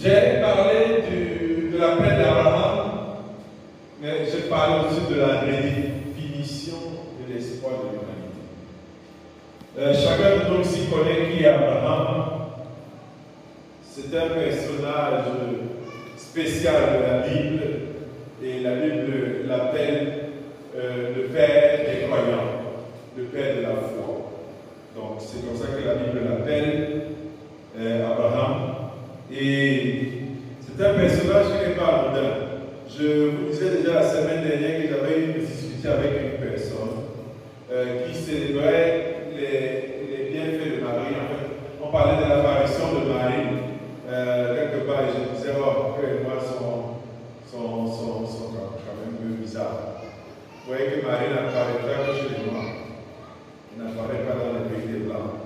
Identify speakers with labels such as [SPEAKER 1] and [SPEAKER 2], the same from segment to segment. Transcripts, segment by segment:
[SPEAKER 1] J'ai parlé de l'appel d'Abraham, mais j'ai parlé aussi de la redéfinition de l'espoir de l'humanité. Chacun de nous ici connaît qui est Abraham. C'est un personnage spécial de la Bible, et la Bible l'appelle le père des croyants, le père de la foi. Donc c'est comme ça que la Bible l'appelle Abraham. Et c'est un personnage qui n'est pas anodin. Je vous disais déjà la semaine dernière que j'avais discuté avec une personne qui célébrait les bienfaits de Marie. En fait, on parlait de l'apparition de Marie quelque part, et je disais, oh, que les Noirs sont quand même bizarres. Vous voyez que Marie n'apparaît pas que chez les Noirs. Elle n'apparaît pas dans les pays des Blancs.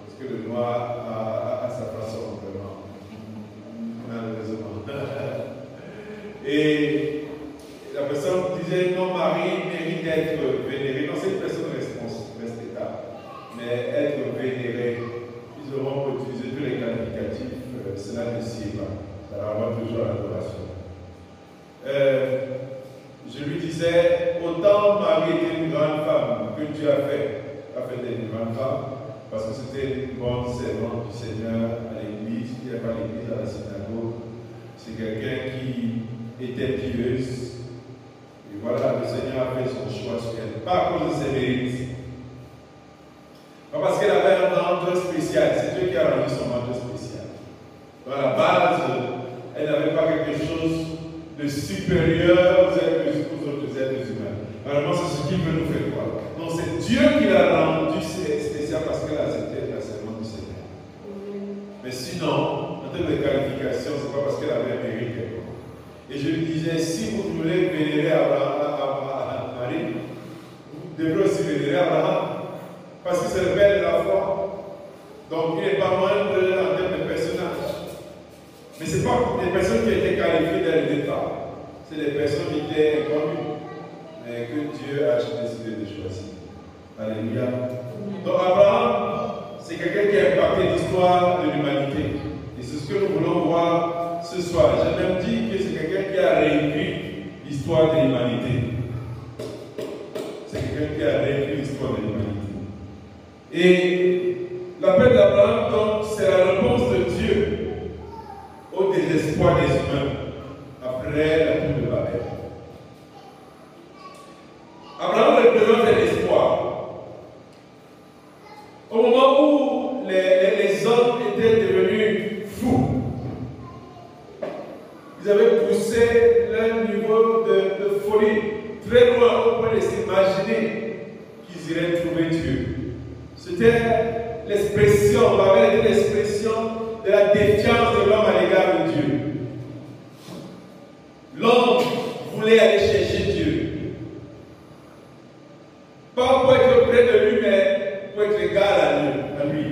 [SPEAKER 1] Parce que le Noir a sa façon, vraiment. Malheureusement. Et la personne disait, non, Marie mérite d'être vénérée. Non, c'est une personne respectable. Mais être vénérée, ils auront utilisé tous les qualificatifs. Cela ne sied pas. Ça renvoie toujours à l'adoration. Je lui disais, autant Marie était une grande femme que Dieu a fait d'elle une grande femme, parce que c'était une bonne servante du Seigneur à l'église, il n'y a pas l'église à la synagogue. C'est quelqu'un qui était pieuse. Et voilà, le Seigneur a fait son choix sur elle. Pas à cause de ses mérites. Pas parce qu'elle avait un manteau spécial. C'est Dieu qui a rendu son manteau spécial. Dans la base, elle n'avait pas quelque chose de supérieur aux autres êtres humains. Vraiment, c'est ce qu'il veut nous faire croire. Non, c'est Dieu qui l'a rendu spécial parce qu'elle a accepté la servante du Seigneur. Mais sinon, en termes de qualification, ce n'est pas parce qu'elle avait un mérite quelconque. Et je lui disais, si vous voulez vénérer Marie, vous devrez aussi vénérer Abraham. Parce que c'est le père de la foi. Donc il n'est pas moindre en termes de personnage. Mais ce n'est pas des personnes qui étaient qualifiées dès le départ. C'est des personnes qui étaient inconnues. Mais que Dieu a décidé de choisir. Alléluia. Donc Abraham, c'est quelqu'un qui a impacté l'histoire de l'humanité. Et c'est ce que nous voulons voir ce soir. J'ai même dit que c'est quelqu'un qui a réécrit l'histoire de l'humanité. C'est quelqu'un qui a réécrit l'histoire de l'humanité. Et l'appel d'Abraham, donc, c'est la réponse de Dieu au désespoir des humains après la tour de Babel. Abraham représente l'espoir. Au moment où les hommes étaient devenus fous, ils avaient poussé leur niveau de folie très loin au point de s'imaginer qu'ils iraient trouver Dieu. C'était l'expression, Babel était l'expression de la défiance de l'homme à l'égard de Dieu. L'homme voulait aller chercher Dieu. Pas pour être près de lui, mais pour être égal à lui.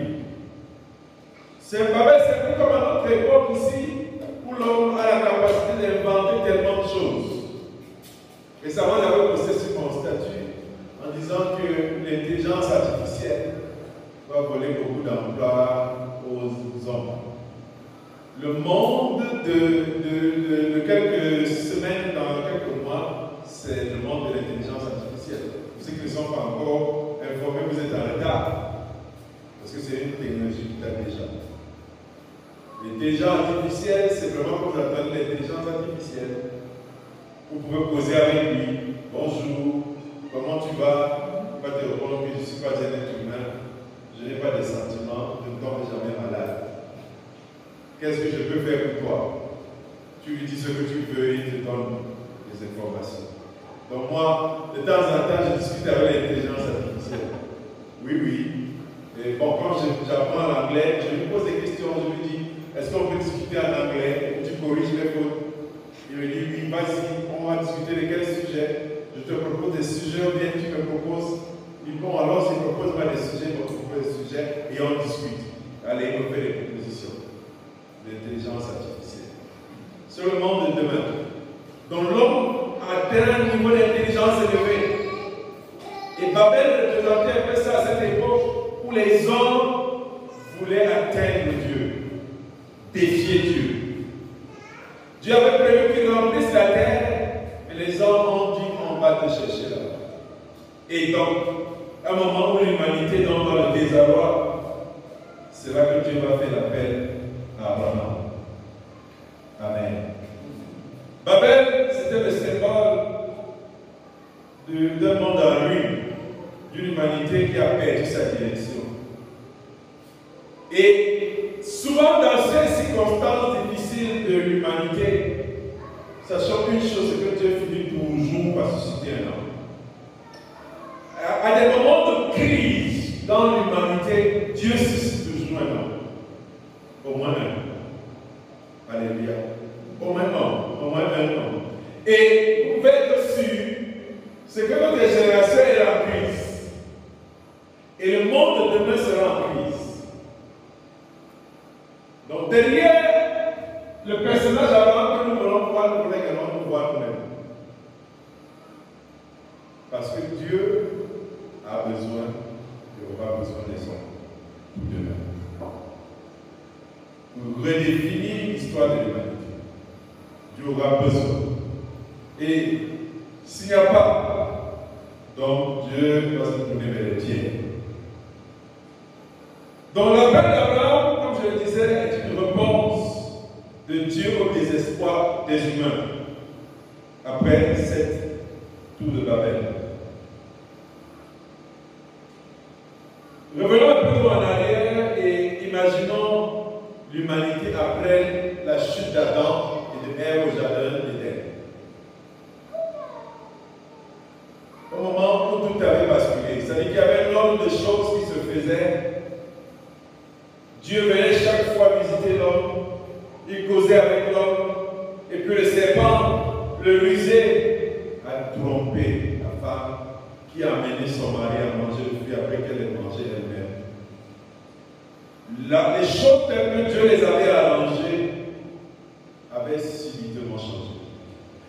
[SPEAKER 1] C'est Babel, c'est plus comme à notre époque ici, où l'homme a la capacité d'inventer tellement de choses. Récemment, j'avais posté sur mon statut en disant que l'intelligence artificielle va voler beaucoup d'emplois aux hommes. Le monde de quelques semaines, dans quelques mois, c'est le monde de l'intelligence artificielle. Ceux qui ne sont pas encore informés, vous êtes en retard. Parce que c'est une technologie qui date déjà. L'intelligence artificielle, c'est vraiment comme vous appelez l'intelligence artificielle. Vous pouvez causer avec lui. Bonjour, comment tu vas? Il va te répondre que je ne suis pas un être humain. Je n'ai pas de sentiments, je ne tombe jamais malade. Qu'est-ce que je peux faire pour toi? Tu lui dis ce que tu veux et il te donne des informations. Donc moi, de temps en temps, je discute avec l'intelligence artificielle. Oui, oui. Et bon, quand j'apprends l'anglais, je lui pose des questions, je lui dis, est-ce qu'on peut discuter en anglais? Tu corriges les fautes. Il me dit, oui, vas-y, on va discuter de quel sujet? Je te propose des sujets ou bien tu me proposes. Il dit, bon, alors je propose moi des sujets, je propose des sujets et on discute. Allez, on fait des propositions. L'intelligence artificielle. C'est le monde de demain. Donc l'homme a atteint un niveau d'intelligence élevé. Et Babel représentait un peu ça à cette époque où les hommes voulaient atteindre Dieu, défier Dieu. Dieu avait prévu qu'il remplisse la terre, mais les hommes ont dit on va te chercher là. Et donc, à un moment où l'humanité est dans le désarroi, c'est là que Dieu va faire l'appel à Abraham. Amen. Babel, c'était le symbole d'un monde en ruine, d'une humanité qui a perdu sa direction. Et souvent dans ces circonstances difficiles de l'humanité, sachant une chose, c'est que Dieu finit toujours par susciter un homme. À des moments de crise dans l'humanité, Dieu suscite toujours un homme. Au moins un. Alléluia. Au moins un homme. Et vous pouvez être sûr, c'est que notre génération est en crise. Et le monde de demain sera en crise. Donc derrière le personnage avant que nous voulons voir, nous voulons également nous voir nous-mêmes. Parce que Dieu a besoin, il aura besoin des hommes pour demain. Pour redéfinir l'histoire de l'humanité. Dieu aura besoin. Et s'il n'y a pas, donc Dieu doit se tourner vers le ciel. Donc l'appel d'Abraham, comme je le disais, est une réponse de Dieu au désespoir des humains après cette tour de Babel. Revenons un peu en arrière et imaginons l'humanité après la chute d'Adam et de Ève au jardin d'Éden. Au moment où tout avait basculé, c'est-à-dire qu'il y avait un ordre de choses qui se faisaient. Dieu venait chaque fois visiter l'homme, il causait avec l'homme, et puis le serpent le rusait à tromper la femme qui a amené son mari à manger le fruit après qu'elle ait mangé elle-même. Les choses telles que Dieu les avait arrangées avaient subitement changé.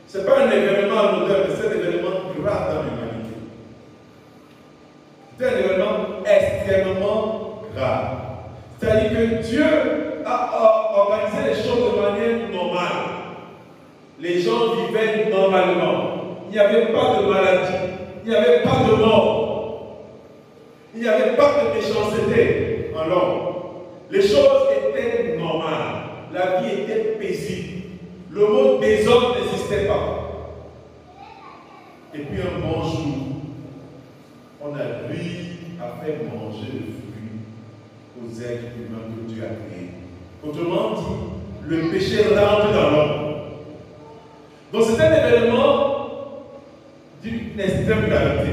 [SPEAKER 1] Ce n'est pas un événement anodin, mais c'est un événement grave dans l'humanité. C'est un événement extrêmement grave. C'est-à-dire que Dieu a organisé les choses de manière normale. Les gens vivaient normalement. Il n'y avait pas de maladie. Il n'y avait pas de mort. Il n'y avait pas de méchanceté en l'homme. Les choses étaient normales. La vie était paisible. Le mot désordre n'existait pas. Et puis un bon jour, on a ri à faire manger le fruit aux êtres humains que Dieu a créés. Autrement dit, le péché rentre dans l'homme. Donc c'est un événement d'une extrême gravité.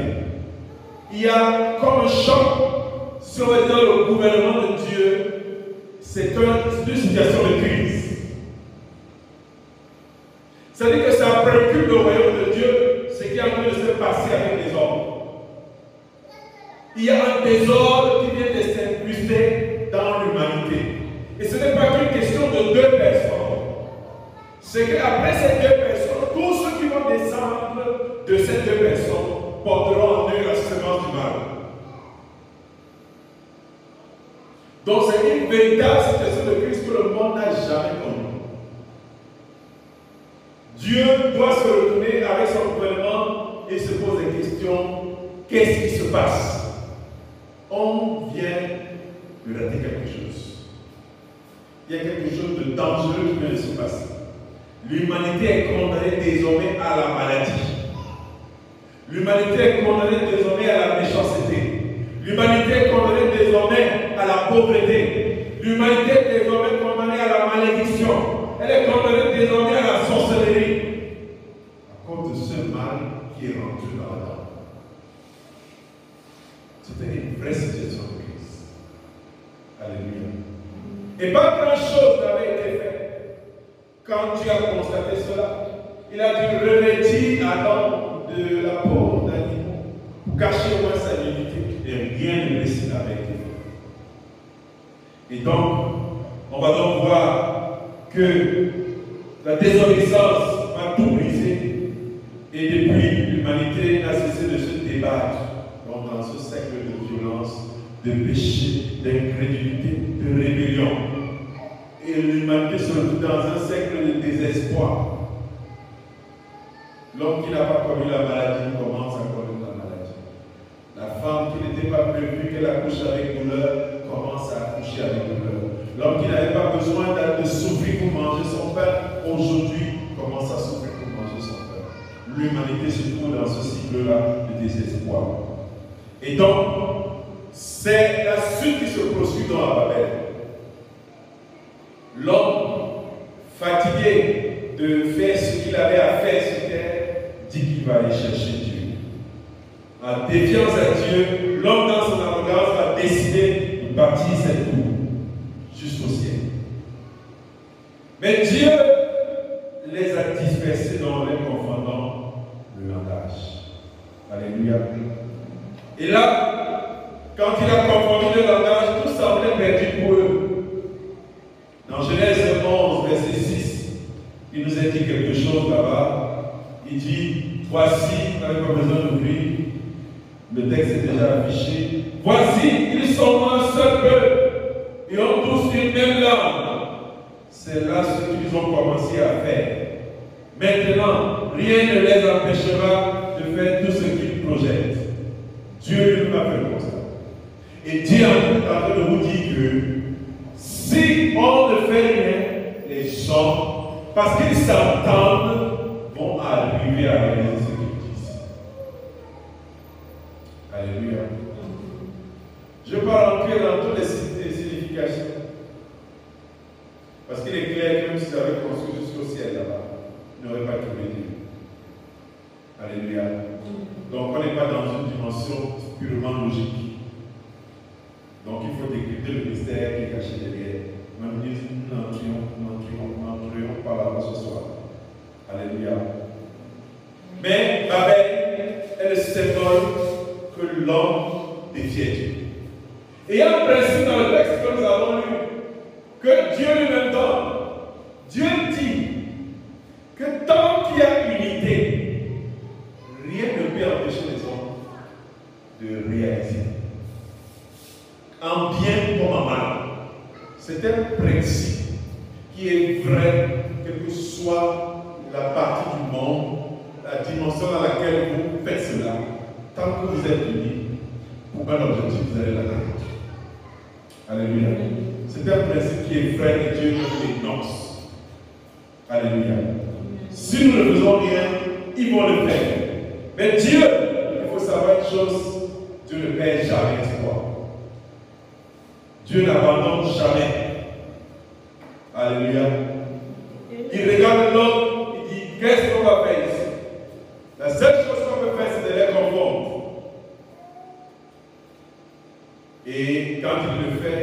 [SPEAKER 1] Il y a comme un choc sur le gouvernement de Dieu. C'est une situation de crise. C'est-à-dire que ça préoccupe le royaume de Dieu, ce qui est en train de se passer avec les hommes. Il y a un désordre qui vient de s'incruster dans l'humanité. Et ce n'est pas qu'une question de deux personnes. C'est qu'après ces deux personnes, tous ceux qui vont descendre de ces deux personnes porteront en eux la semence du mal. Donc c'est une véritable situation de crise que le monde n'a jamais connue. Dieu doit se retourner avec son gouvernement et se pose des questions. Qu'est-ce qui se passe? On vient de rater quelque chose. Il y a quelque chose de dangereux qui vient de se passer. L'humanité est condamnée désormais à la maladie. L'humanité est condamnée désormais à la méchanceté. L'humanité est condamnée désormais à la pauvreté. L'humanité est désormais condamnée à la malédiction. Elle est condamnée désormais à la sorcellerie. À cause de ce mal qui est rentré dans la table. C'était une vraie situation de crise. Alléluia. Et pas grand-chose n'avait été fait. Quand Dieu a constaté cela, il a dû revêtir Adam de la peau d'animaux pour cacher au moins sa dignité. Et rien ne laissait n'avait été fait. Et donc, on va donc voir que la désobéissance a tout brisé. Et depuis, l'humanité n'a cessé de se débattre dans ce siècle de violence, de péché, d'incrédulité, de rébellion. Et l'humanité se retrouve dans un siècle de désespoir. désespoir. L'homme qui n'a pas connu la maladie commence à connaître la maladie. La femme qui n'était pas prévue qu'elle accouche avec douleur commence à accoucher avec douleur. L'homme qui n'avait pas besoin de souffrir pour manger son pain, aujourd'hui commence à souffrir pour manger son pain. L'humanité se trouve dans ce cycle-là de désespoir. Et donc, c'est la suite qui se poursuit dans la Babel. L'homme, fatigué de faire ce qu'il avait à faire sur terre, dit qu'il va aller chercher Dieu. En défiance à Dieu, l'homme dans son arrogance va décider de bâtir cette tour jusqu'au ciel. Mais Dieu les a dispersés dans les confondant le langage. Alléluia. Et là, quand il a confondu le langage, tout semblait perdu pour eux. Dans Genèse 11, verset 6, il nous a dit quelque chose là-bas. Il dit, voici, vous n'avez pas besoin d'ouvrir, le texte est déjà affiché. Voici, ils sont un seul peuple, ils ont tous une même langue. C'est là ce qu'ils ont commencé à faire. Maintenant, rien ne les empêchera de faire tout ce qu'ils projettent. Dieu lui m'a fait comme ça. Et Dieu est en train de vous dire que si on ne fait rien, les gens, parce qu'ils s'entendent, vont arriver à réaliser ce qu'ils disent. Alléluia. Je ne vais pas rentrer dans toutes les significations. Parce qu'il est clair que même s'ils avaient construit jusqu'au ciel là-bas, ils n'auraient pas trouvé Dieu. Alléluia. Donc on n'est pas dans une dimension purement logique. Donc il faut décrypter le mystère qui est caché derrière. Même nous n'entrions pas là-bas ce soir. Alléluia. Mais Babel est le symbole que l'homme défiait Dieu. Et il y a un principe dans le texte que nous avons lu, que Dieu lui-même donne. Dieu dit que tant qu'il y a unité, rien ne peut empêcher les hommes de réaliser. En bien comme en mal. C'est un principe qui est vrai, quelle que soit la partie du monde, la dimension dans laquelle vous faites cela. Tant que vous êtes unis, pour un objectif, vous allez l'atteindre. Alléluia. C'est un principe qui est vrai et Dieu nous l'énonce. Alléluia. Si nous ne faisons rien, ils vont le faire. Mais Dieu, il faut savoir une chose, Dieu ne perd jamais espoir. Dieu n'abandonne jamais. Alléluia. Il regarde l'autre, il dit, qu'est-ce qu'on va faire ici? La seule chose qu'on peut faire, c'est de les confondre. Et quand il le fait,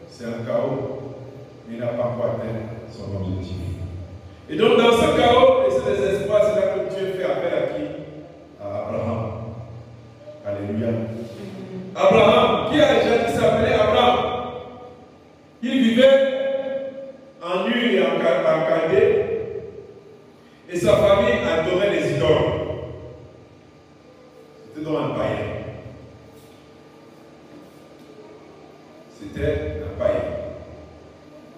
[SPEAKER 1] c'est un chaos. Il n'a pas encore atteint son objectif. Et donc dans ce chaos et ce désespoir, c'est là que Dieu fait appel à qui? À Abraham. Alléluia. Abraham, qui a déjà dit s'appeler Abraham? Il vivait en Ur et en Chaldée, et sa famille adorait les idoles. C'était donc un païen. C'était un païen.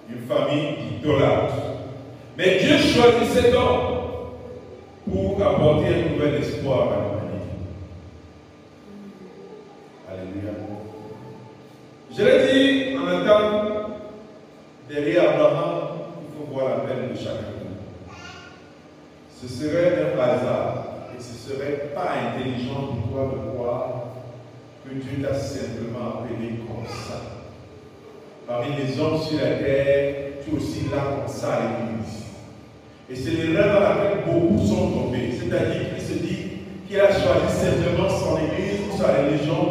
[SPEAKER 1] Une famille d'idolâtres. Mais Dieu choisit cet homme pour apporter un nouvel espoir à l'humanité. Alléluia. Je l'ai dit en attendant, derrière Abraham, il faut voir la peine de chacun de nous. Ce serait un hasard et ce ne serait pas intelligent pour toi de croire que Dieu t'a simplement appelé comme ça. Parmi les hommes sur la terre, tu es aussi là comme ça à l'église. Et c'est l'erreur dans laquelle beaucoup sont tombés. C'est-à-dire qu'il se dit qu'il a choisi simplement son église ou sa religion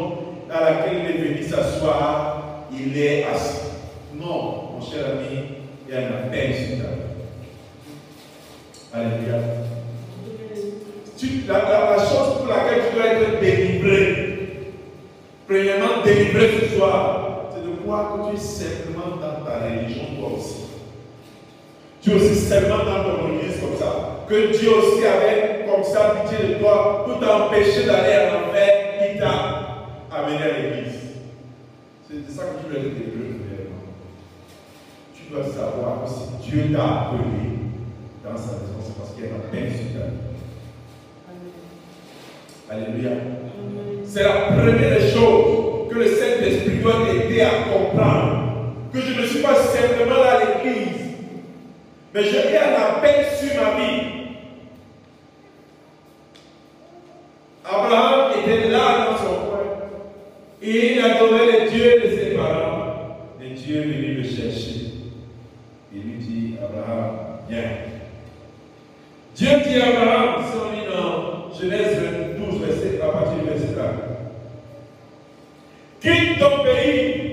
[SPEAKER 1] dans laquelle il est venu s'asseoir, il est assis. Non, mon cher ami, il y a un appel sur ta vie. Alléluia. La chose pour laquelle tu dois être délivré, premièrement délivré ce soir, c'est de croire que tu es simplement dans ta religion toi aussi. Tu es aussi simplement dans ton église comme ça. Que Dieu aussi avait comme ça pitié de toi pour t'empêcher d'aller à l'enfer, il t'a amené à l'église. C'est ça que tu dois être délivré premièrement. Tu dois savoir que si Dieu t'a appelé, dans sa maison, c'est parce qu'il y a la paix sur ta vie. Alléluia. C'est la première chose que le Saint-Esprit doit t'aider à comprendre. Que je ne suis pas simplement là à l'église, mais j'ai un appel sur ma vie. Abraham était là dans son coin et il adorait les dieux de ses parents. Et Dieu est venu le chercher. Il lui dit, Abraham, viens. Dieu dit à Abraham, si on lit dans Genèse 12, à partir du verset 4. Quitte ton pays,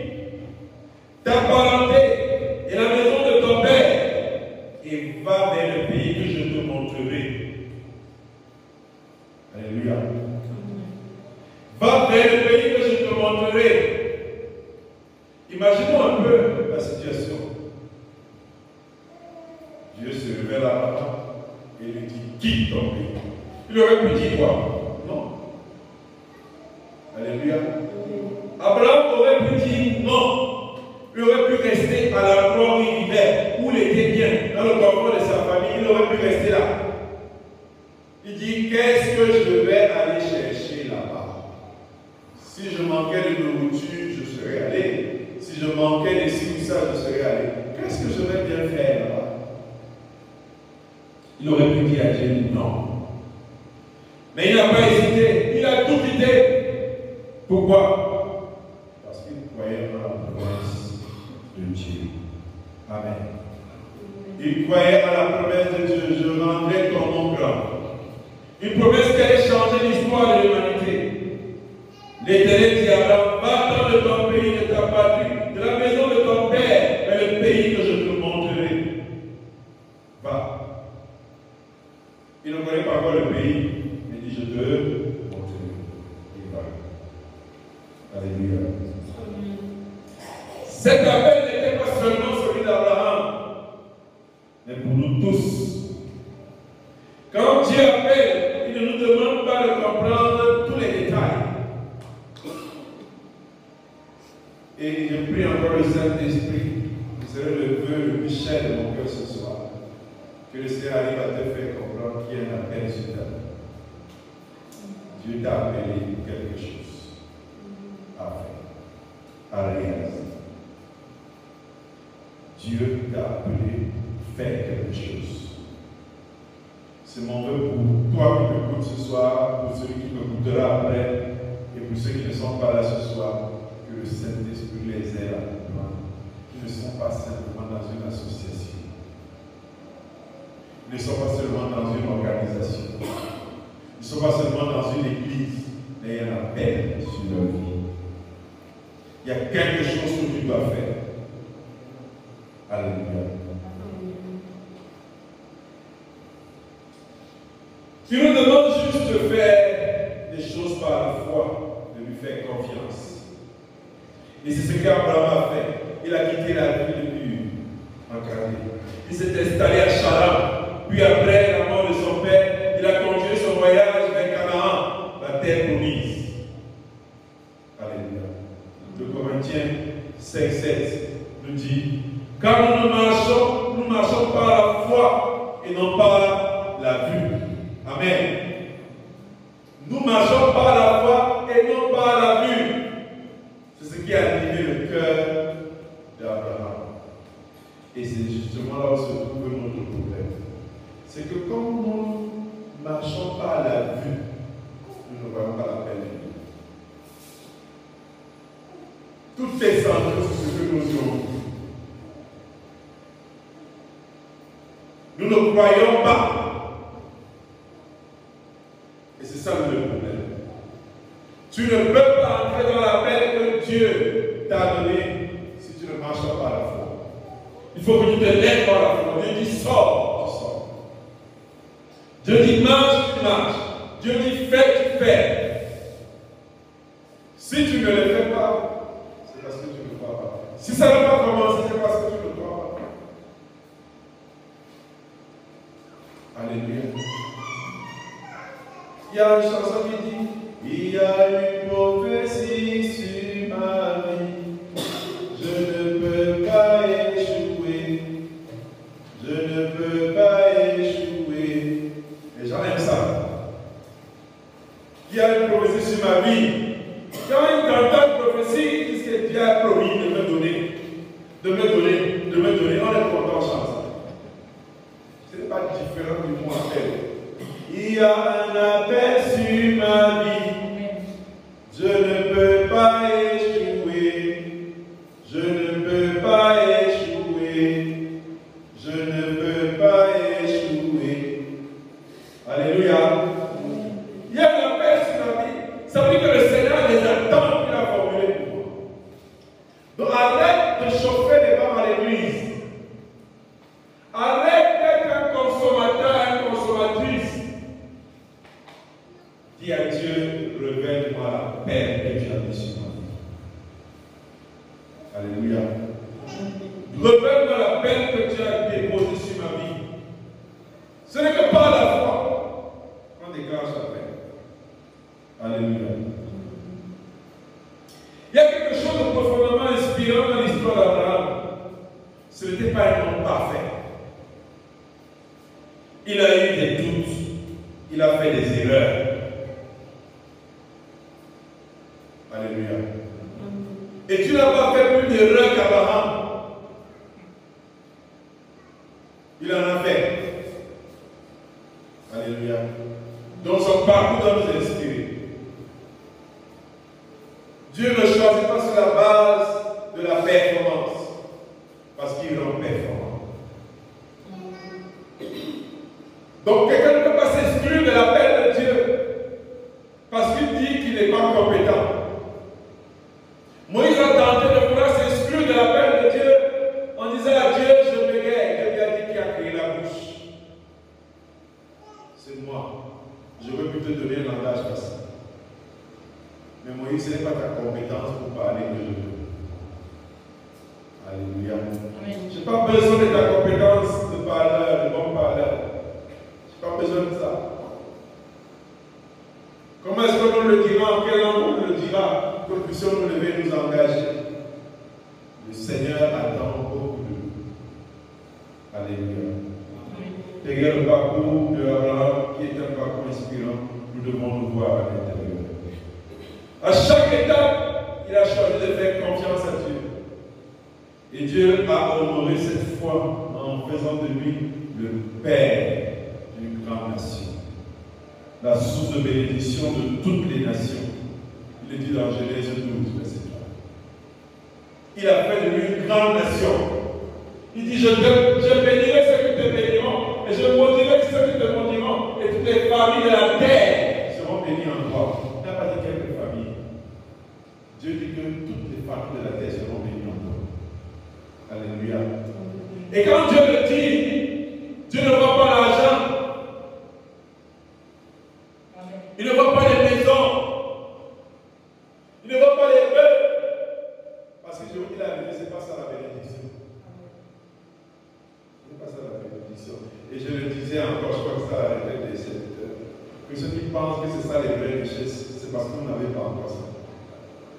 [SPEAKER 1] ta parenté et la maison de ton père et va vers le pays que je te montrerai. Alléluia. Va vers le pays que je te montrerai. Imaginons un peu la situation. Dieu se révèle à Abraham et lui dit, quitte ton pays. Il aurait pu dire quoi? Non. Alléluia. Abraham aurait pu dire non. Il aurait pu rester à l'endroit où il vivait, où il était bien, dans le confort de sa famille. Il aurait pu rester là. Il dit, qu'est-ce que je vais aller chercher là-bas? Si je manquais de nourriture, je serais allé. Si je manquais de ci ou ça, je serais allé. Qu'est-ce que je vais bien faire là-bas? Il aurait pu dire à Dieu non. Mais il n'a pas hésité. Il a tout quitté. Pourquoi? Parce qu'il croyait en la promesse de Dieu. Amen. Il croyait à la promesse de Dieu. Je rendrai ton nom grand. Une promesse qui allait changer l'histoire de l'humanité. L'Éternel dit à Abraham, va de ton pays, de ta patrie, de la maison de ton père, vers le pays que je te montrerai. Va. Il ne connaît pas encore le pays, mais il dit, je te montrerai. Il va. Alléluia. Cet appel n'était pas seulement celui d'Abraham, mais pour nous tous. Quand Dieu appelle, il ne nous demande pas de comprendre tous les détails. Et je prie encore le Saint-Esprit, ce serait le vœu le plus cher de mon cœur ce soir, que le Seigneur arrive à te faire comprendre qu'il y a un appel sur ta vie. Dieu t'a appelé pour quelque chose à faire, à réaliser. Dieu t'a appelé pour faire quelque chose. C'est mon vœu pour toi qui m'écoutes ce soir, pour celui qui m'écoutera après, et pour ceux qui ne sont pas là ce soir, que le Saint-Esprit les aide à comprendre qu'ils ne sont pas simplement dans une association. Ils ne sont pas seulement dans une organisation. Ils ne sont pas seulement dans une église, mais il y a un appel sur leur vie. Il y a quelque chose que tu dois faire. Alléluia. Tu nous demandes juste de faire des choses par la foi, de lui faire confiance. Et c'est ce qu'Abraham a fait. Il a quitté la ville de Ur, en Chaldée. Il s'est installé à Charan. Puis après la mort de son père, il a continué son voyage vers Canaan, la terre promise. Alléluia. 2 Corinthiens 5:7 nous dit, car nous marchons par la foi et non par la vue. Amen. Nous marchons par la foi et non par la vue. C'est ce qui a animé le cœur d'Abraham. Et c'est justement là où se trouve notre problème. C'est que comme nous ne marchons pas à la vue, nous ne voyons pas la paix de Dieu. Tout est centré sur ce que nous avons. Nous ne croyons pas. Et c'est ça le problème. Tu ne peux pas entrer dans la paix que Dieu t'a donnée si tu ne marches pas par la foi. Il faut que tu te lèves par la foi. Dieu dit sors, tu sors. Dieu dit marche, tu marches. Dieu dit fais, tu fais. Si tu ne le fais pas, c'est parce que tu ne crois pas. Si ça n'a pas commencé, c'est parce que tu ne crois pas. Alléluia. Il y a une chanson qui dit, il y a une prophétie sur ma vie, je ne peux pas échouer, je ne peux pas échouer. qui a une prophétie sur ma vie, quand il entend une prophétie, il dit que Dieu a promis de me donner. De me donner. On est content, chance. Ce n'est pas différent du mot appel. Il y a un appel sur ma vie. Je ne peux pas échouer. Je ne peux pas échouer. Je ne peux pas échouer. Alléluia. Il y a un appel sur ma vie. Ça veut dire que le Seigneur les attend qu'il a formulé pour moi. Donc arrête de chauffer les femmes à l'église. Arrête d'être un consommateur, une consommatrice. Dis à Dieu, révèle-moi la paix que tu as mis sur ma vie. Alléluia. Révèle-moi la paix que tu as déposée sur ma vie. Ce n'est que par la foi qu'on déclenche la paix. Alléluia. Il y a quelque chose de profondément inspirant dans l'histoire d'Abraham. Ce n'était pas un homme parfait. Il a eu des doutes. Il a fait des erreurs. Alléluia. Et tu n'as pas fait plus d'erreurs qu'Abraham. Il en a fait. Alléluia. Donc son parcours doit nous inspirer. Dieu ne choisit pas sur la base de la performance, parce qu'il rend performant. Donc quelqu'un ne peut pas s'exclure de l'appel de Dieu, parce qu'il dit qu'il n'est pas compétent. Moïse a tenté de vouloir s'exclure de l'appel de Dieu en disant à Dieu, je bégaye. Dieu lui a dit qui a créé la bouche. C'est moi. Je veux plus te donner un langage facile. Mais Moïse, ce n'est pas ta compétence pour parler que je veux. Alléluia. Je n'ai pas besoin de ta compétence de parleur, de bon parleur. Je n'ai pas besoin de ça. Comment est-ce qu'on nous le dira? En quelle langue on nous le dira? Que nous puissions nous lever et nous engager. Le Seigneur attend beaucoup de nous. Alléluia. Regarde le parcours de Abraham, qui est un parcours inspirant. Nous devons nous voir à l'intérieur. À chaque étape, il a choisi de faire confiance à Dieu. Et Dieu a honoré cette foi en faisant de lui le Père d'une grande nation. La source de bénédiction de toutes les nations. Il est dit dans Genèse 12, verset 3. Il a fait de lui une grande nation. Il dit, je bénirai ceux qui te béniront, et je maudirai ceux qui te maudiront, et toutes les familles de la terre seront bénies en toi. Il n'a pas dit quelques familles. Dieu dit que toutes les familles de la terre seront bénies en toi. Alléluia. Et quand Dieu le dit, Dieu ne voit pas l'argent. Il ne voit pas les maisons. Il ne voit pas les bœufs. Parce que je vous dis la vérité, ce n'est pas ça la bénédiction. Ce n'est pas ça la bénédiction. Et je le disais encore, je crois que ça a été des serviteurs. Que ceux qui pensent que c'est ça les vraies richesses, c'est parce que vous n'avez pas encore ça.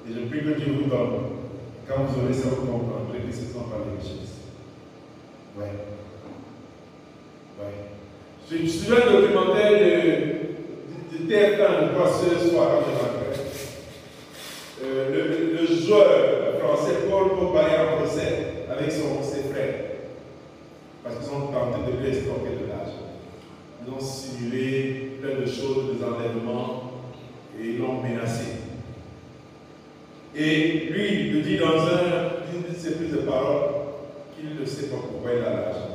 [SPEAKER 1] Et je prie que Dieu vous donne. Quand vous aurez ça, vous comprendrez que ce ne sont pas les richesses. Ouais. Ouais. Je suis un documentaire de TF1, je crois, ce soir, quand je m'appelle. Le joueur français Paul Pogba est en procès avec ses frères. Parce qu'ils ont tenté de lui escroquer de l'argent. Ils ont simulé plein de choses, des enlèvements, et ils l'ont menacé. Et lui, il dit dans une de ses prises de parole qu'il ne sait pas pourquoi il a l'argent.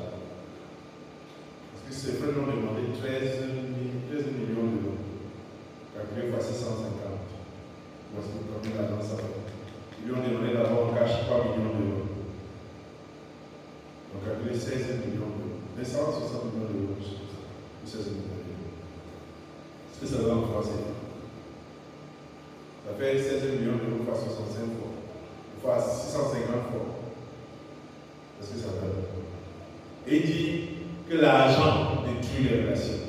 [SPEAKER 1] Parce que ses frères lui ont demandé 13 millions d'euros. Calculé fois 650. Voici combien l'argent ça fait. Ils lui ont demandé d'abord en cash 3 millions d'euros. Donc calculé 16 millions d'euros. 260 millions d'euros. 16 millions d'euros. Est-ce que ça va en français? Ça fait 16 millions d'euros fois 65 fois. Fois 650 fois. Est-ce que ça donne? Et il dit que l'argent détruit les relations.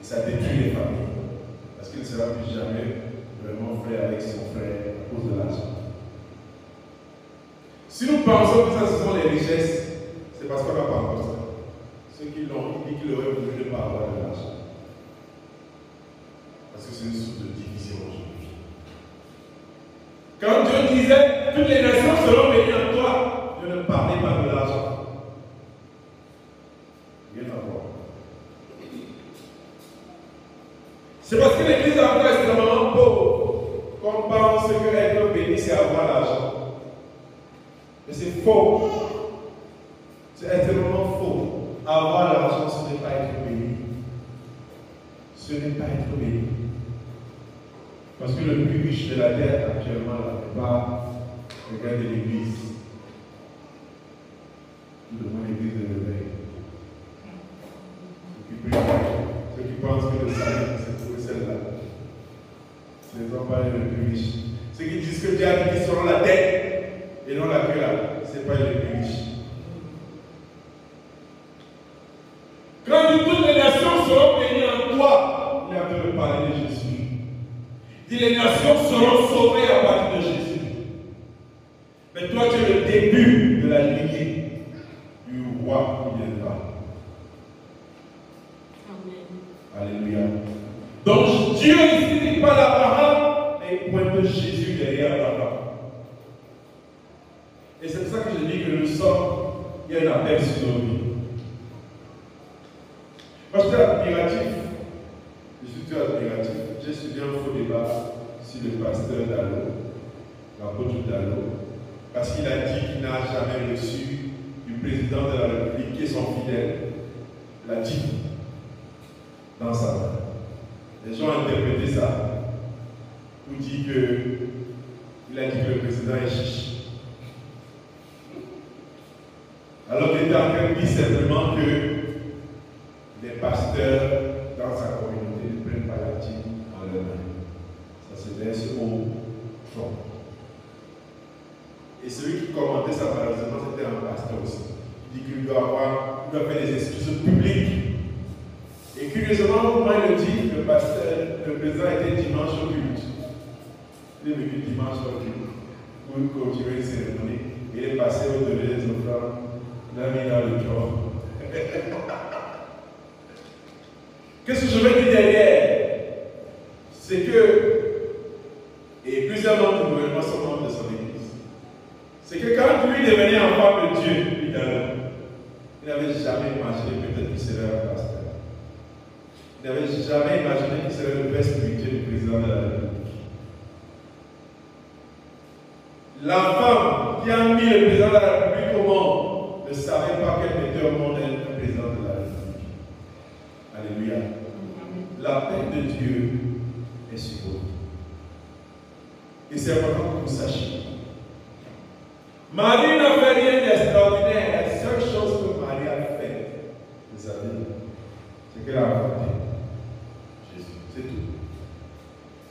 [SPEAKER 1] Et ça détruit les familles. Parce qu'il ne sera plus jamais vraiment frère avec son frère à cause de l'argent. Si nous pensons que ça ce sont les richesses, c'est parce qu'on n'a pas encore ça. Ceux qui l'ont, ils disent qu'ils auraient voulu ne pas avoir de l'argent. Parce que c'est une source de division aujourd'hui. Quand Dieu disait, toutes les nations seront bénies en toi, Dieu ne parlait pas de l'argent. Rien à voir. C'est parce que l'église est encore extrêmement pauvre qu'on pense que être béni, c'est avoir l'argent. Mais c'est faux. C'est extrêmement faux. Avoir l'argent, ce n'est pas être béni. Ce n'est pas être béni. Parce que le plus riche de la terre actuellement, n'est pas le gars de l'église. Tout le monde l'église de l'éveil. Ceux qui pensent que le salaire, c'est pour celle-là. Ce ne sont pas les plus riches. Ceux qui disent que Dieu a dit qu'ils seront la tête et non la queue là, ce n'est pas les plus riches. Quand dit toutes les nations seront bénies en toi, il est en train de parler de Jésus. Il dit les nations seront sauvées à partir de Jésus. Mais toi, tu es le début de la lignée du roi qui viendra. Alléluia. Donc Dieu ici n'est pas d'Abraham, mais il pointe Jésus derrière Abraham. Et c'est pour ça que je dis que nous sommes, il y a un appel sur nos vies. Moi j'étais admiratif, je suis toujours admiratif. J'ai suivi un faux débat sur le pasteur Dallot, l'apôtre Dallot, parce qu'il a dit qu'il n'a jamais reçu du président de la République qui est son fidèle. Il a dit dans sa main. Les gens ont interprété ça pour dire qu'il a dit que le président est chiche. Alors qu'il était en train de dire simplement que les pasteurs dans sa communauté ne prennent pas la dîme en leur main. Ça se laisse au fond. Et celui qui commentait ça, malheureusement, c'était un pasteur aussi. Il dit qu'il doit faire des excuses publiques. Et curieusement, au moment il le dit, le président était dimanche au culte. Il est venu dimanche au culte pour continuer une cérémonie. Il est passé au-delà des offrandes, il l'a mis dans le cœur. Qu'est-ce que je veux dire derrière? C'est que, et plusieurs membres du gouvernement sont membres de son église, c'est que quand lui devenait enfant de Dieu, il n'avait jamais imaginé peut-être qu'il serait un pasteur. Il n'avait jamais imaginé qu'il serait le père spirituel du président de la République. La femme qui a mis le président de la République au monde ne savait pas qu'elle mettait au monde un président de la République. Alléluia. La paix de Dieu est sur vous. Et c'est important que vous sachiez. Marie n'a fait rien d'extraordinaire. La seule chose que Marie a fait, vous savez, c'est qu'elle a rencontré Jésus. C'est tout.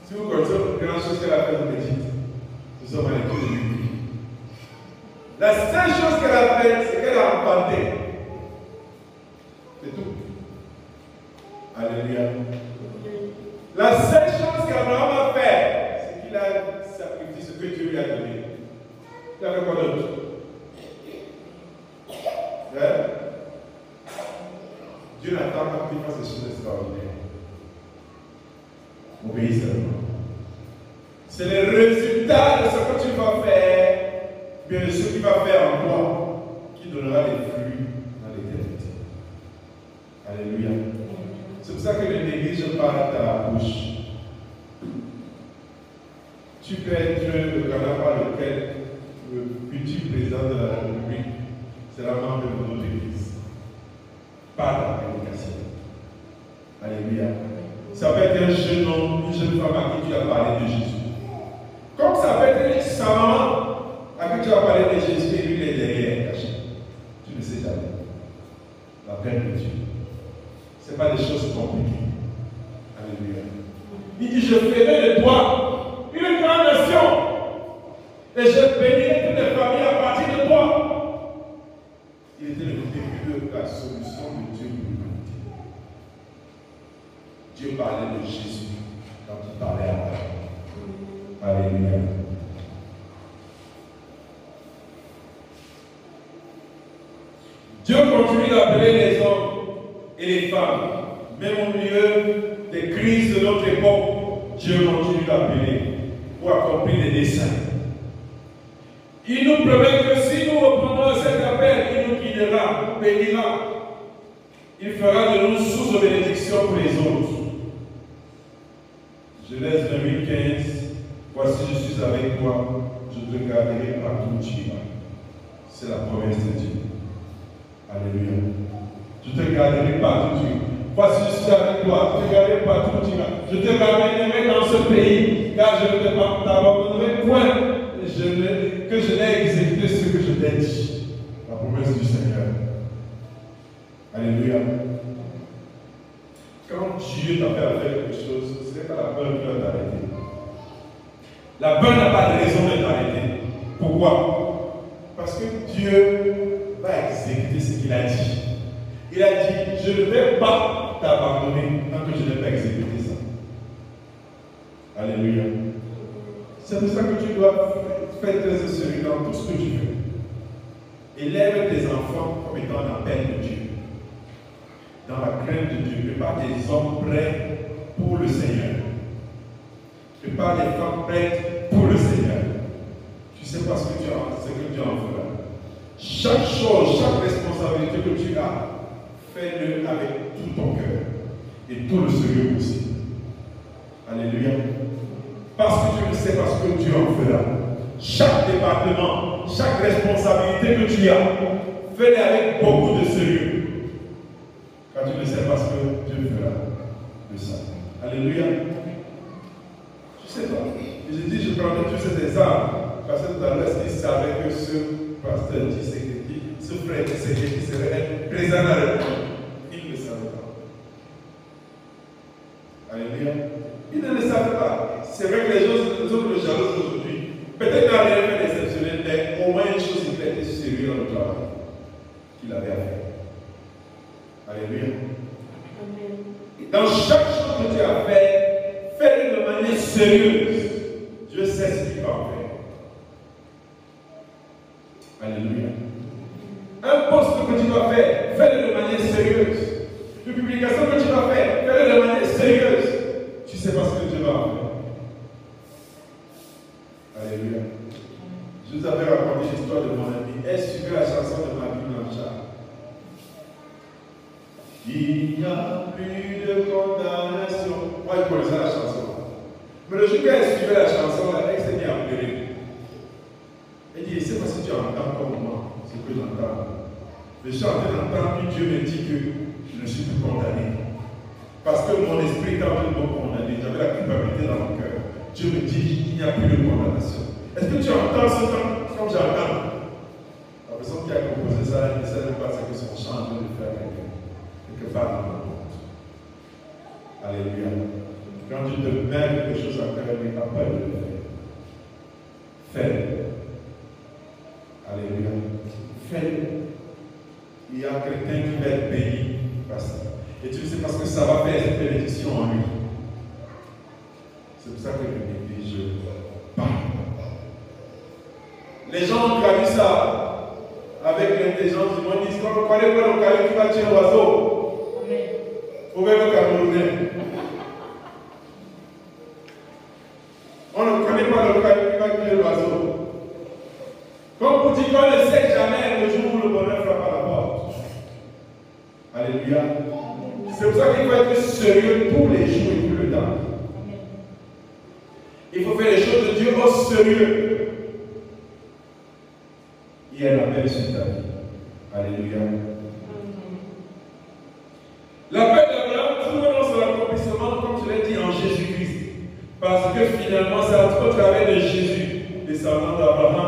[SPEAKER 1] Si vous connaissez une grande chose qu'elle a fait, vous me dites, nous sommes à l'école de l'Église. La seule chose qu'elle a faite, c'est qu'elle a rencontré. C'est tout. Alléluia. La seule chose qu'Abraham a fait, c'est qu'il a sacrifié ce que Dieu lui a donné. Il a fait quoi d'autre? Dieu n'attend pas qu'il fasse des choses extraordinaires. Obéis seulement. C'est le résultat de ce que tu vas faire, bien de ce qu'il va faire en toi, qui donnera des fruits dans l'éternité. Alléluia. C'est pour ça que je néglige pas ta bouche. Tu peux être le canal par lequel le futur président de la République sera membre de notre église. Par la prédication. Alléluia. Ça peut être un jeune homme, une jeune femme à qui tu as parlé de Jésus. Comme ça peut être sa maman à qui tu as parlé de Jésus et lui il est derrière caché. Tu ne sais jamais. La paix de Dieu. Ce n'est pas des choses compliquées. Alléluia. Il dit, je ferai de toi une grande nation. Et je bénirai toutes les familles à partir de toi. Il était le début de la solution de Dieu pour l'humanité. Dieu parlait de Jésus quand il parlait à Abraham. Alléluia. Dieu continue d'appeler les hommes et les femmes, même au milieu des crises de notre époque. Dieu continue d'appeler pour accomplir des desseins. Il nous promet que si nous reprenons cet appel, il nous guidera, nous bénira. Il fera de nous source de bénédiction pour les autres. Genèse 2015, voici je suis avec toi, je te garderai partout où tu iras. C'est la promesse de Dieu. Alléluia. Je te garderai partout où tu iras. Voici je suis avec toi, je te garderai partout où tu iras. Je te ramènerai dans ce pays, car je ne t'abandonnerai point, que je n'ai exécuté ce que je t'ai dit. La promesse du Seigneur. Alléluia. Quand Dieu t'appelle à faire quelque chose, ce n'est pas la peur qui va t'arrêter. La peur n'a pas de raison de t'arrêter. Pourquoi? Parce que Dieu va exécuter ce qu'il a dit. Il a dit, je ne vais pas t'abandonner tant que je n'ai pas exécuté ça. Alléluia. C'est pour ça que tu dois faire très sérieux dans tout ce que tu fais. Élève tes enfants comme étant un appel de Dieu. Dans la crainte de Dieu, prépare des hommes prêts pour le Seigneur. Prépare des femmes prêtes pour le Seigneur. Tu sais pas ce que Dieu en fera. Chaque chose, chaque responsabilité que tu as, fais-le avec tout ton cœur et tout le sérieux possible. Alléluia. Parce que tu ne sais pas ce que Dieu en fera. Chaque département, chaque responsabilité que tu as, fais-le avec beaucoup de sérieux. Car tu ne sais pas ce que Dieu fera de ça. Alléluia. Je ne sais pas. Et je dis, je prendrai tous ces exemples. Parce que dans l'Est, il savait que ce pasteur Tshisekedi, ce frère Tshisekedi serait présent dans le monde. Il ne le savait pas. Alléluia. Il ne le savait pas. C'est vrai que les autres le jalousent aujourd'hui. Peut-être qu'il n'a rien fait d'exceptionnel, mais au moins une chose, il a été sérieux dans le travail qu'il avait à faire. Alléluia. Amen. Dans chaque chose que tu as fait, fais-le de manière sérieuse. Dieu sait ce qu'il va en faire. Alléluia. Un poste que tu vas faire, fais-le de manière sérieuse. Une publication que tu vas faire, fais-le de manière sérieuse. Tu sais pas ce que Dieu va en faire. Alléluia. Je vous avais raconté l'histoire de mon ami. Elle suivait la chanson de Maggie Blanchard. Il n'y a plus de condamnation. Moi, je connaissais la chanson. Mais le jour qu'elle suivait la chanson, elle s'est mise à pleurer. Elle dit, c'est parce que tu entends comme moi, ce que j'entends. Je suis en train d'entendre, puis Dieu me dit que je ne suis plus condamné. Parce que mon esprit est en train de me condamner. J'avais la culpabilité dans mon cœur. Dieu me dit qu'il n'y a plus de condamnation. Est-ce que tu entends ce temps comme j'entends? La personne qui a composé ça, elle ne sait même pas ce que son chant de faire quelque part dans le monde. Alléluia. Quand tu te mets quelque chose à cœur, il n'a pas de le faire. Fais-le. Alléluia. Fais-le. Il y a quelqu'un qui va être béni par ça. Et tu sais parce que ça va faire cette bénédiction en lui. C'est pour ça que je néglige pas. Les gens ont traduit ça avec l'intelligence du monde. Ils disent, quand on connaît pas le caillou qui va tuer l'oiseau. Faut même le Camerounais. On ne connaît pas le caillou qui va tuer l'oiseau. Comme pour dire qu'on ne sait jamais le jour où le bonheur frappe à la porte. Alléluia. C'est pour ça qu'il faut être sérieux tous les jours et tout le temps. Il faut faire les choses de Dieu au sérieux. Il y a un appel sur ta vie. Alléluia. L'appel d'Abraham trouve son accomplissement, comme je l'ai dit, en Jésus-Christ. Parce que finalement, c'est au travers de Jésus, descendant d'Abraham,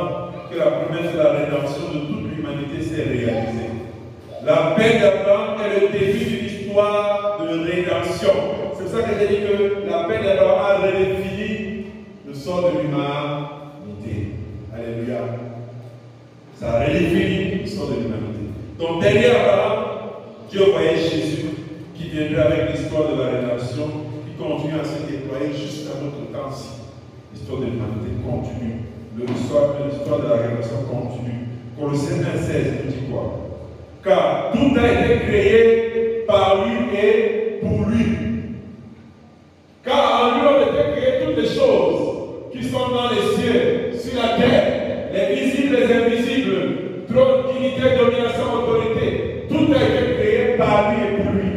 [SPEAKER 1] que la promesse de la rédemption de toute l'humanité s'est réalisée. L'appel d'Abraham est le début d'une histoire de rédemption. C'est pour ça que j'ai dit que l'appel d'Abraham a redéfini le sort de l'humanité. Alléluia. Ça a redéfini le sort de l'humanité. Donc derrière Abraham, Dieu voyait Jésus qui viendrait avec l'histoire de la rédemption, qui continue à se déployer jusqu'à notre temps-ci. L'histoire de l'humanité continue. L'histoire de la rédemption continue. Colossiens 1,16 nous dit quoi? Car tout a été créé par lui et pour lui. Car en lui on était créé qui sont dans les cieux, sur la terre, les visibles, les invisibles, trône, dignité, domination, autorité. Tout a été créé par lui et pour lui.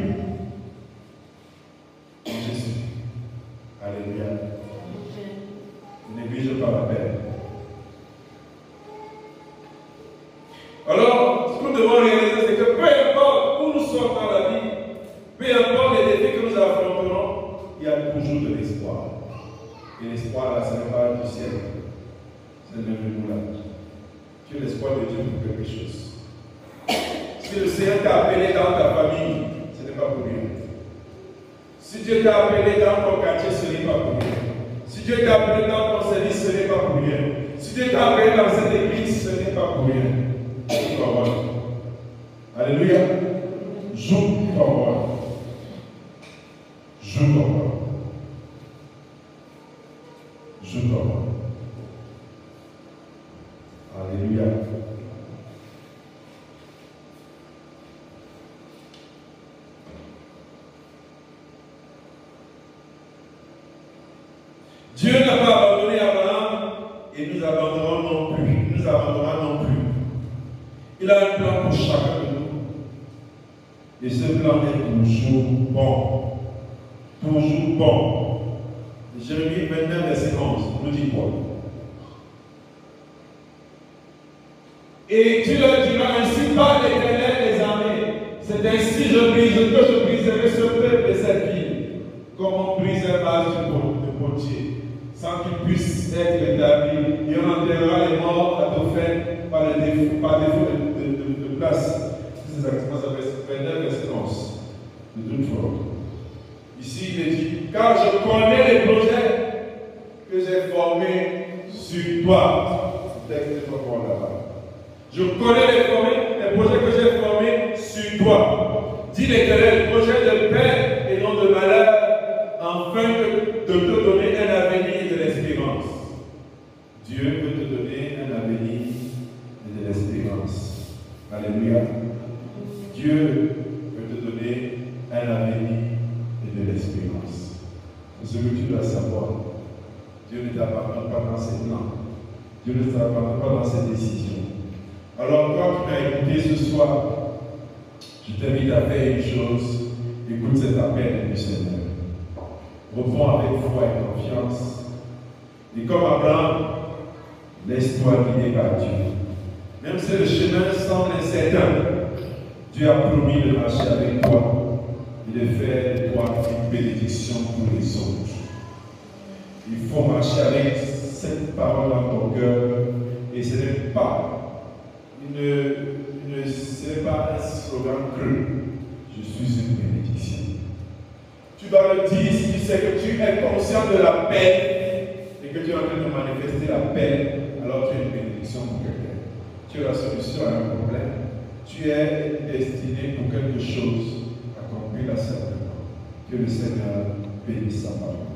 [SPEAKER 1] Jésus. Alléluia. Ne néglige pas la paix. Alors, ce que nous devons réaliser, c'est que peu importe où nous sommes dans la vie, peu importe les défis que nous affronterons, il y a toujours de l'espoir. Et l'espoir, là, ce n'est pas du ciel. C'est de nous là. Tu as l'espoir de Dieu pour quelque chose. Si le Seigneur t'a appelé dans ta famille, ce n'est pas pour rien. Si Dieu t'a appelé dans ton quartier, ce n'est pas pour rien. Si Dieu t'a appelé dans ton service, ce n'est pas pour rien. Si Dieu t'a appelé dans cette église, ce n'est pas pour rien. Alléluia. Joue ton rôle. Joue ton rôle. Joue ton rôle. Alléluia. Dieu n'a pas abandonné Abraham et nous abandonnerons non plus. Il nous abandonnera non plus. Il a un plan pour chacun de nous. Et ce plan est toujours bon. Toujours bon. Jérémie 29, verset 11, nous dit quoi? Et tu leur diras, ainsi parle l'Éternel des armées. C'est ainsi que je briserai ce peuple et cette ville, comme on brise un vase de potier, sans qu'il puisse être établi. Et on enterrera les morts à Tophet par défaut de place. C'est exactement ça, verset 29, verset 11. De toute forme. Ici, il est dit, car je connais les projets que j'ai formés sur toi. Ce texte est encore là-bas. Je connais les projets que j'ai formés sur toi. Dit l'Éternel, projet de paix et non de malheur, afin de te donner un avenir et de l'espérance. Dieu veut te donner un avenir et de l'espérance. Alléluia. Dieu veut te donner un avenir et de l'espérance. C'est ce que tu dois savoir. Dieu ne t'abandonne pas dans ses plans. Dieu ne t'abandonne pas dans ses décisions. Alors, toi qui m'as écouté ce soir, je t'invite à faire une chose. Écoute cet appel du Seigneur. Reprends avec foi et confiance. Et comme Abraham, laisse-toi guider par Dieu. Même si le chemin semble incertain, Dieu a promis de marcher avec toi et de faire de toi une bénédiction pour les autres. Il faut marcher avec cette parole dans ton cœur et ce n'est pas un slogan creux. Je suis une bénédiction. Tu dois le dire si tu sais que tu es conscient de la paix et que tu es en train de manifester la paix, alors tu es une bénédiction pour quelqu'un. Tu es la solution à un problème. Tu es destiné pour quelque chose. Accomplis-la certainement. Que le Seigneur bénisse sa parole.